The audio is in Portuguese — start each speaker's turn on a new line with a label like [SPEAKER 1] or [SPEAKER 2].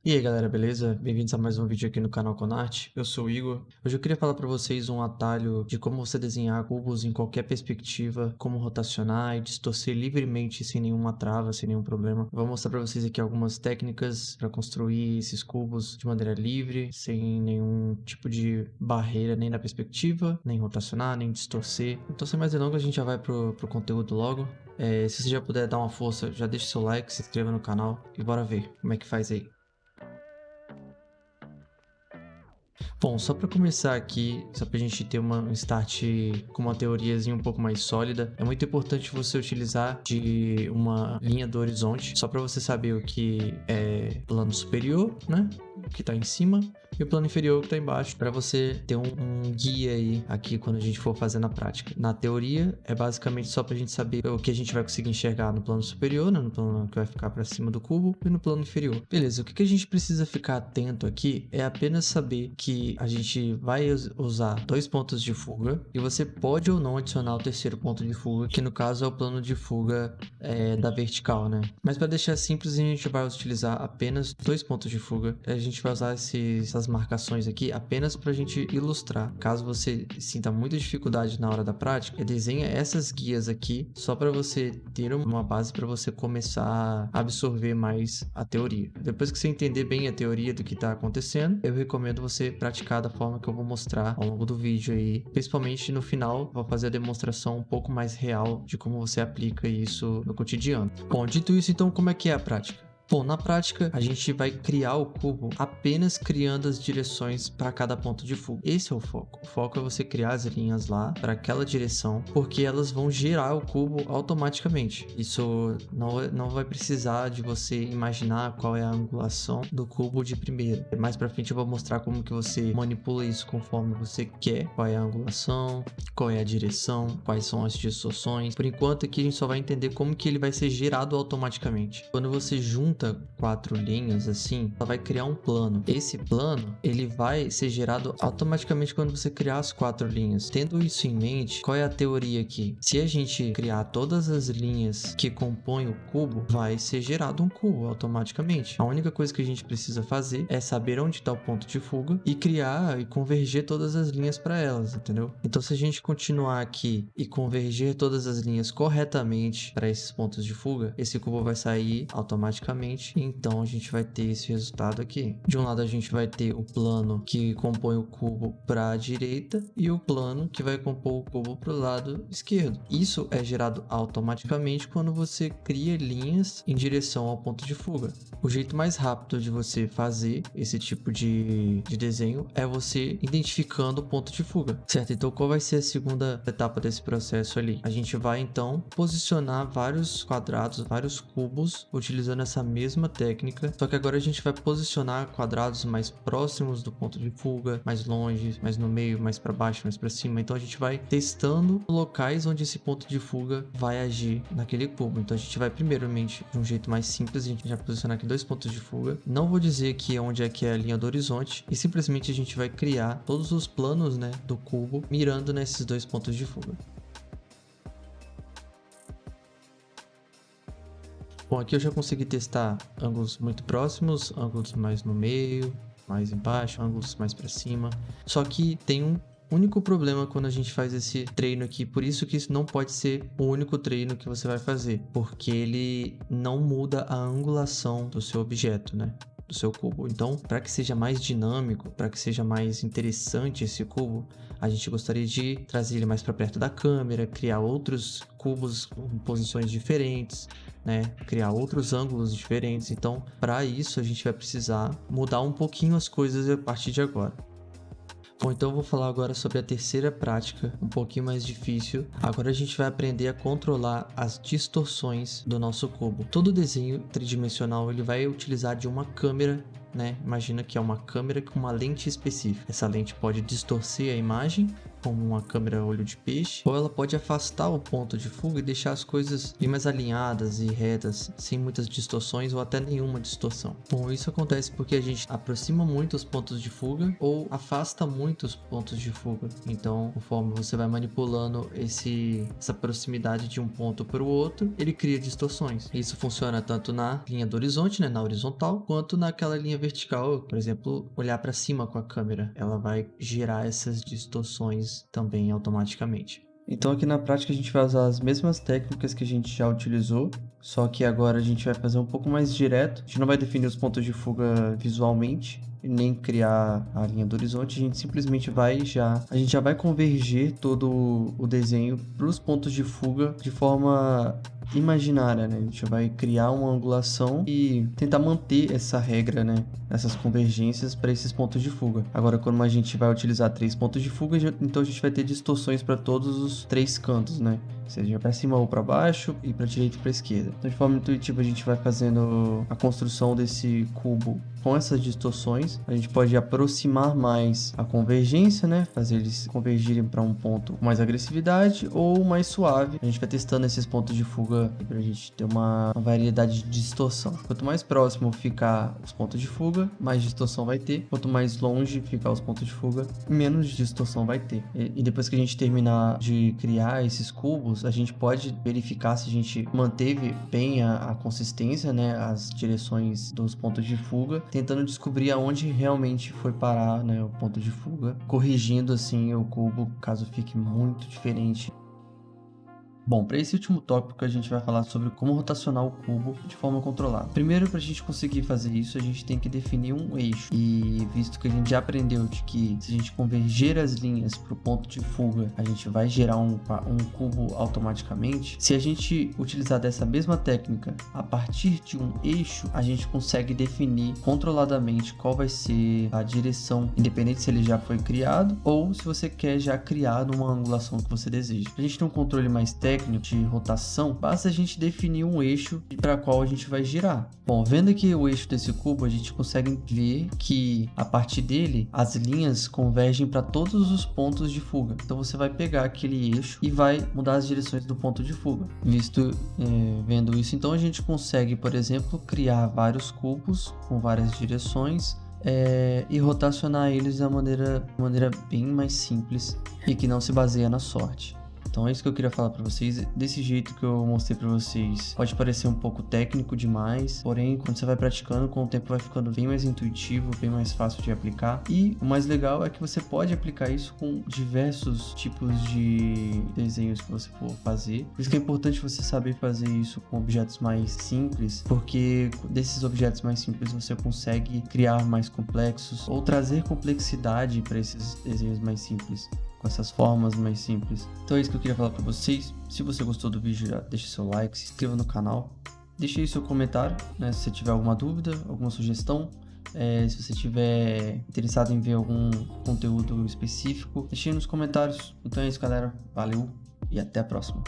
[SPEAKER 1] E aí galera, beleza? Bem-vindos a mais um vídeo aqui no canal Conarte. Eu sou o Igor. Hoje eu queria falar para vocês um atalho de como você desenhar cubos em qualquer perspectiva, como rotacionar e distorcer livremente sem nenhuma trava, sem nenhum problema. Eu vou mostrar para vocês aqui algumas técnicas para construir esses cubos de maneira livre, sem nenhum tipo de barreira nem na perspectiva, nem rotacionar, nem distorcer. Então sem mais delongas a gente já vai pro conteúdo logo. Se você já puder dar uma força, já deixa seu like, se inscreva no canal e bora ver como é que faz aí. Bom, só para começar aqui, só para a gente ter um start com uma teoriazinha um pouco mais sólida, é muito importante você utilizar de uma linha do horizonte, só para você saber o que é plano superior, né? O que está em cima, e o plano inferior que está embaixo, para você ter um guia aí aqui quando a gente for fazer na prática. Na teoria, é basicamente só para a gente saber o que a gente vai conseguir enxergar no plano superior, né? No plano que vai ficar para cima do cubo, e no plano inferior. Beleza, o que a gente precisa ficar atento aqui é apenas saber que a gente vai usar dois pontos de fuga, e você pode ou não adicionar o terceiro ponto de fuga, que no caso é o plano de fuga da vertical, né? Mas para deixar simples, a gente vai utilizar apenas dois pontos de fuga. A gente vai usar essas marcações aqui apenas para a gente ilustrar. Caso você sinta muita dificuldade na hora da prática, desenha essas guias aqui só para você ter uma base para você começar a absorver mais a teoria. Depois que você entender bem a teoria do que está acontecendo, eu recomendo você praticar da forma que eu vou mostrar ao longo do vídeo aí. Principalmente no final, vou fazer a demonstração um pouco mais real de como você aplica isso no cotidiano. Bom, dito isso, então como é que é a prática? Bom, na prática, a gente vai criar o cubo apenas criando as direções para cada ponto de fuga. Esse é o foco. O foco é você criar as linhas lá para aquela direção, porque elas vão gerar o cubo automaticamente. Isso não vai precisar de você imaginar qual é a angulação do cubo de primeira. Mais para frente eu vou mostrar como que você manipula isso conforme você quer. Qual é a angulação, qual é a direção, quais são as distorções. Por enquanto aqui a gente só vai entender como que ele vai ser gerado automaticamente. Quando você junta quatro linhas assim, ela vai criar um plano. Esse plano, ele vai ser gerado automaticamente quando você criar as quatro linhas. Tendo isso em mente, qual é a teoria aqui? Se a gente criar todas as linhas que compõem o cubo, vai ser gerado um cubo automaticamente. A única coisa que a gente precisa fazer é saber onde está o ponto de fuga e criar e converger todas as linhas para elas, entendeu? Então, se a gente continuar aqui e converger todas as linhas corretamente para esses pontos de fuga, esse cubo vai sair automaticamente. Então a gente vai ter esse resultado aqui. De um lado a gente vai ter o plano que compõe o cubo para a direita e o plano que vai compor o cubo para o lado esquerdo. Isso é gerado automaticamente quando você cria linhas em direção ao ponto de fuga. O jeito mais rápido de você fazer esse tipo de desenho é você identificando o ponto de fuga, certo? Então qual vai ser a segunda etapa desse processo ali? A gente vai então posicionar vários quadrados, vários cubos utilizando essa mesma técnica, só que agora a gente vai posicionar quadrados mais próximos do ponto de fuga, mais longe, mais no meio, mais para baixo, mais para cima. Então a gente vai testando locais onde esse ponto de fuga vai agir naquele cubo. Então a gente vai primeiramente de um jeito mais simples, a gente vai posicionar aqui dois pontos de fuga. Não vou dizer que onde é que é a linha do horizonte, e simplesmente a gente vai criar todos os planos, né, do cubo mirando nesses dois pontos de fuga. Bom, aqui eu já consegui testar ângulos muito próximos, ângulos mais no meio, mais embaixo, ângulos mais para cima. Só que tem um único problema quando a gente faz esse treino aqui, por isso que isso não pode ser o único treino que você vai fazer, porque ele não muda a angulação do seu objeto, né? Do seu cubo. Então, para que seja mais dinâmico, para que seja mais interessante esse cubo, a gente gostaria de trazer ele mais para perto da câmera, criar outros cubos com posições diferentes, né? Criar outros ângulos diferentes. Então, para isso a gente vai precisar mudar um pouquinho as coisas a partir de agora. Bom, então eu vou falar agora sobre a terceira prática, um pouquinho mais difícil. Agora a gente vai aprender a controlar as distorções do nosso cubo. Todo desenho tridimensional ele vai utilizar de uma câmera, né? Imagina que é uma câmera com uma lente específica. Essa lente pode distorcer a imagem como uma câmera olho de peixe, ou ela pode afastar o ponto de fuga e deixar as coisas bem mais alinhadas e retas, sem muitas distorções ou até nenhuma distorção. Bom, isso acontece porque a gente aproxima muito os pontos de fuga ou afasta muito os pontos de fuga. Então, conforme você vai manipulando essa proximidade de um ponto para o outro, ele cria distorções. Isso funciona tanto na linha do horizonte, né, na horizontal, quanto naquela linha vertical. Por exemplo, olhar para cima com a câmera, ela vai gerar essas distorções também automaticamente. Então aqui na prática a gente vai usar as mesmas técnicas que a gente já utilizou, só que agora a gente vai fazer um pouco mais direto. A gente não vai definir os pontos de fuga visualmente, nem criar a linha do horizonte, a gente simplesmente a gente já vai convergir todo o desenho para os pontos de fuga de forma imaginária, né? A gente vai criar uma angulação e tentar manter essa regra, né? Essas convergências para esses pontos de fuga. Agora, quando a gente vai utilizar 3 pontos de fuga, então a gente vai ter distorções para todos os 3 cantos, né? Seja para cima ou para baixo, e para direita e para esquerda. Então, de forma intuitiva, a gente vai fazendo a construção desse cubo com essas distorções. A gente pode aproximar mais a convergência, né? Fazer eles convergirem para um ponto com mais agressividade ou mais suave. A gente vai testando esses pontos de fuga para a gente ter uma variedade de distorção. Quanto mais próximo ficar os pontos de fuga, mais distorção vai ter. Quanto mais longe ficar os pontos de fuga, menos distorção vai ter. E depois que a gente terminar de criar esses cubos, a gente pode verificar se a gente manteve bem a consistência, né, as direções dos pontos de fuga, tentando descobrir aonde realmente foi parar, né, o ponto de fuga, corrigindo assim o cubo caso fique muito diferente. Bom, para esse último tópico a gente vai falar sobre como rotacionar o cubo de forma controlada. Primeiro, para a gente conseguir fazer isso, a gente tem que definir um eixo. E visto que a gente já aprendeu de que se a gente converger as linhas para o ponto de fuga, a gente vai gerar um cubo automaticamente. Se a gente utilizar dessa mesma técnica a partir de um eixo, a gente consegue definir controladamente qual vai ser a direção, independente se ele já foi criado ou se você quer já criar numa angulação que você deseja. A gente tem um controle mais técnico de rotação, basta a gente definir um eixo para qual a gente vai girar. Bom, vendo aqui o eixo desse cubo, a gente consegue ver que a partir dele as linhas convergem para todos os pontos de fuga. Então você vai pegar aquele eixo e vai mudar as direções do ponto de fuga. Vendo isso, então a gente consegue, por exemplo, criar vários cubos com várias direções e rotacionar eles de maneira bem mais simples e que não se baseia na sorte. Então é isso que eu queria falar para vocês. Desse jeito que eu mostrei para vocês, pode parecer um pouco técnico demais, porém quando você vai praticando, com o tempo vai ficando bem mais intuitivo, bem mais fácil de aplicar. E o mais legal é que você pode aplicar isso com diversos tipos de desenhos que você for fazer. Por isso que é importante você saber fazer isso com objetos mais simples, porque desses objetos mais simples você consegue criar mais complexos ou trazer complexidade para esses desenhos mais simples, com essas formas mais simples. Então é isso que eu queria falar para vocês. Se você gostou do vídeo, já deixa seu like, se inscreva no canal, deixe aí seu comentário, né, se você tiver alguma dúvida, alguma sugestão, se você estiver interessado em ver algum conteúdo específico, deixe aí nos comentários. Então é isso, galera, valeu e até a próxima.